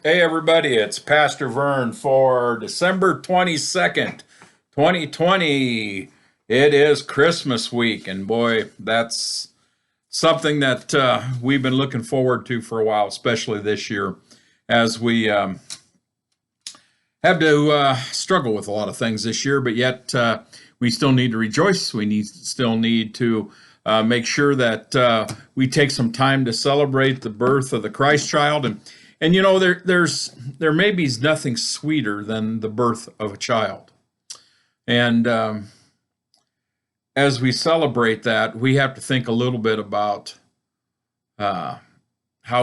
Hey everybody, it's Pastor Vern for December 22nd, 2020. It is Christmas week, and boy, that's something that we've been looking forward to for a while, especially this year, as we have to struggle with a lot of things this year, but yet we still need to rejoice. Still need to make sure that we take some time to celebrate the birth of the Christ child. And you know, there may be nothing sweeter than the birth of a child. And as we celebrate that, we have to think a little bit about how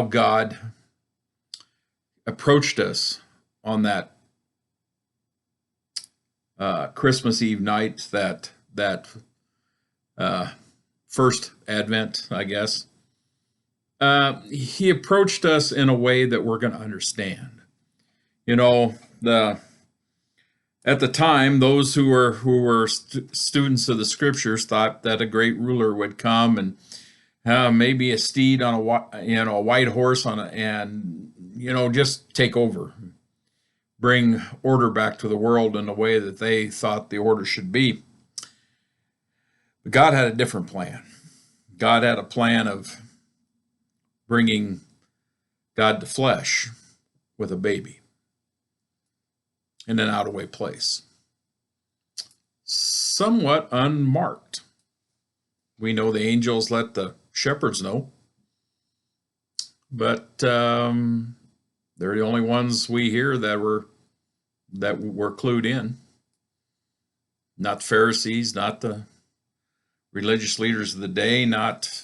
God approached us on that Christmas Eve night, that first Advent, I guess. He approached us in a way that we're going to understand. You know, at the time, those who were students of the Scriptures thought that a great ruler would come and maybe a steed on a white horse and just take over, bring order back to the world in the way that they thought the order should be. But God had a different plan. God had a plan of bringing God to flesh with a baby in an out-of-way place, somewhat unmarked. We know the angels let the shepherds know, but they're the only ones we hear that were clued in. Not the Pharisees, not the religious leaders of the day, not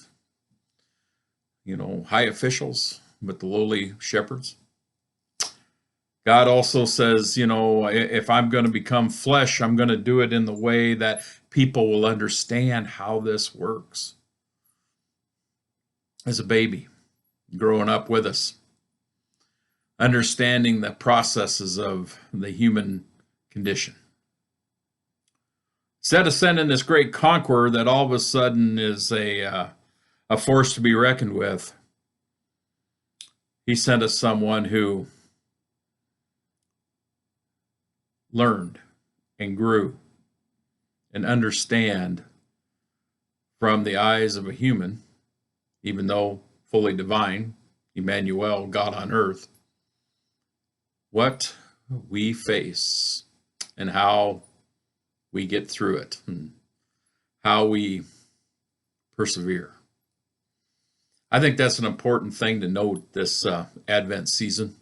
high officials, but the lowly shepherds. God also says, if I'm going to become flesh, I'm going to do it in the way that people will understand how this works. As a baby, growing up with us, understanding the processes of the human condition. Instead of sending this great conqueror that all of a sudden is a force to be reckoned with, he sent us someone who learned and grew and understand from the eyes of a human, even though fully divine, Emmanuel, God on earth, what we face and how we get through it and how we persevere. I think that's an important thing to note this Advent season.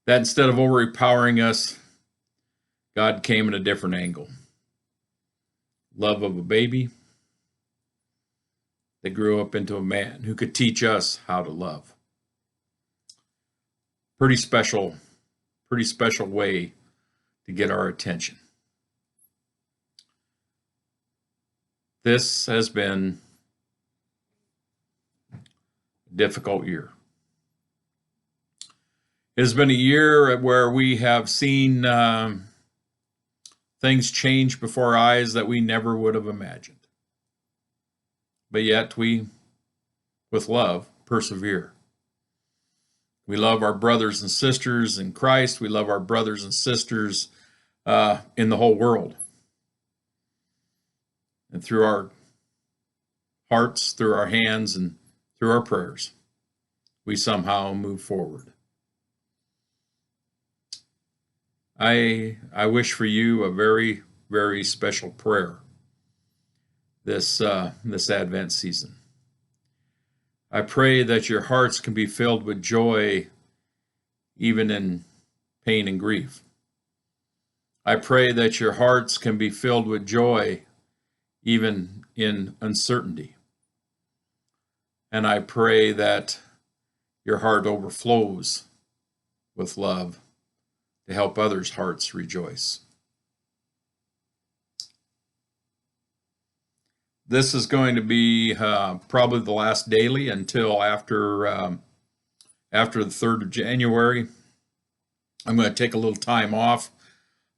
That instead of overpowering us, God came at a different angle. Love of a baby that grew up into a man who could teach us how to love. Pretty special way to get our attention. This has been difficult year. It has been a year where we have seen things change before our eyes that we never would have imagined. But yet we, with love, persevere. We love our brothers and sisters in Christ. We love our brothers and sisters in the whole world. And through our hearts, through our hands, and through our prayers, we somehow move forward. I wish for you a very, very special prayer this Advent season. I pray that your hearts can be filled with joy even in pain and grief. I pray that your hearts can be filled with joy even in uncertainty. And I pray that your heart overflows with love to help others' hearts rejoice. This is going to be probably the last daily until after the 3rd of January. I'm going to take a little time off.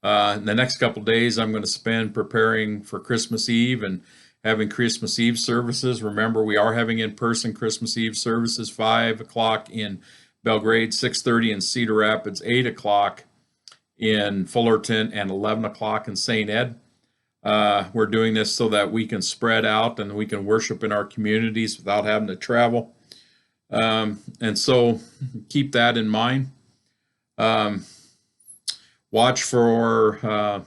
In the next couple days, I'm going to spend preparing for Christmas Eve and having Christmas Eve services. Remember, we are having in-person Christmas Eve services, 5 o'clock in Belgrade, 6:30 in Cedar Rapids, 8 o'clock in Fullerton, and 11 o'clock in St. Ed. We're doing this so that we can spread out and we can worship in our communities without having to travel. And so keep that in mind. Watch for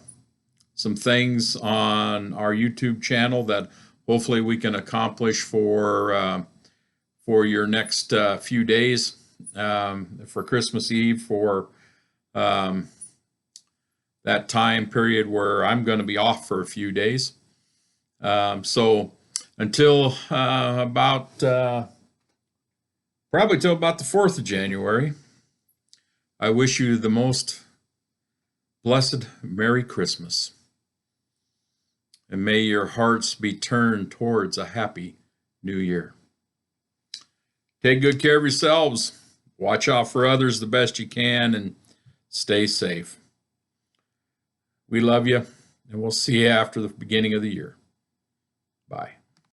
some things on our YouTube channel that hopefully we can accomplish for your next few days, for Christmas Eve, for that time period where I'm going to be off for a few days. So until probably till about the 4th of January, I wish you the most blessed Merry Christmas. And may your hearts be turned towards a happy New Year. Take good care of yourselves. Watch out for others the best you can and stay safe. We love you, and we'll see you after the beginning of the year. Bye.